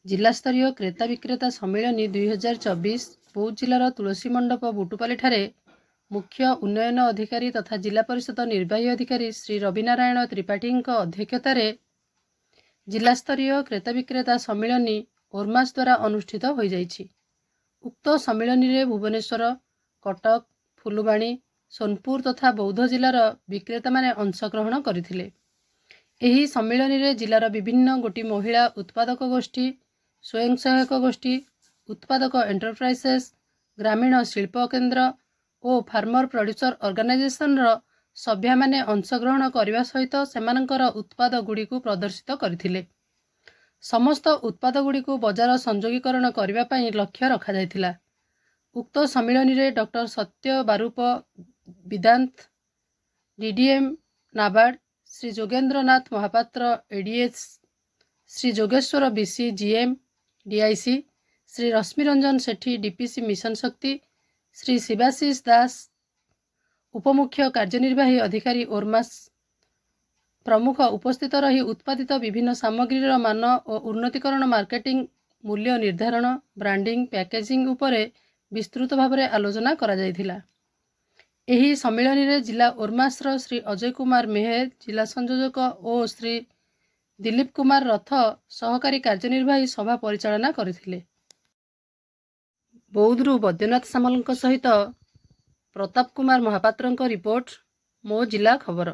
जिलास्तरीय क्रेता विक्रेता सम्मिलनी 2024 बौद्ध जिलार तुलसी मंडप बुटुपाली मुख्य उन्नयन अधिकारी तथा जिला परिषद निर्वाही अधिकारी श्री रविनारायण त्रिपाठी अध्यक्षतार जिलास्तरीय क्रेता विक्रेता सम्मिलनी ओरमास द्वारा अनुष्ठित हो जाइछि। उक्त सम्मिलनी रे भुवनेश्वर, कटक, फुलुबाणी, सोनपुर तथा बौद्ध जिलार विक्रेता माने अंशग्रहण करथिले। एही सम्मिलनी रे जिलार विभिन्न गोटी महिला उत्पादक गोष्ठी, स्वयं सहायक गोष्ठी, उत्पादक एंटरप्राइजेस, ग्रामीण शिल्प केन्द्र और फार्मर प्रोड्यूसर ऑर्गेनाइजेशन सभ्या माने अंशग्रहण करने सहित सेमानंकर उत्पाद गुड़ी को प्रदर्शित करथिले। समस्त उत्पाद गुड़ी को बजार संयोगीकरण करने पाई लक्ष्य रखा जायथिला। उक्त सम्मिलनी रे डॉक्टर सत्य बारूप विदांत DDM NABARD, Shri Jogendranath Mahapatra ADS, Shri Jogeswar BC GM DIC, Shri Rashmiranjan Sethi DPC mission Shakti, Shri Shivashish दास उपमुख्य कार्यनिर्वाही अधिकारी ओरमास प्रमुख उपस्थित रही उत्पादित विभिन्न सामग्रीर मान और उन्नतीकरण, मार्केटिंग, मूल्य निर्धारण, ब्रांडिंग, पैकेजिंग उपरे विस्तृत भाव में आलोचना करा जायथिला। एही सम्मिलनी रे जिला ओरमासर श्री अजय कुमार मेहर जिला संयोजक और श्री दिलीप कुमार रथ सहकारी कार्यनिर्वाही सभा परिचालना करथिले। बौद्धरू बैद्यनाथ सामल सहित प्रताप कुमार महापात्र रिपोर्ट, मो जिला खबर।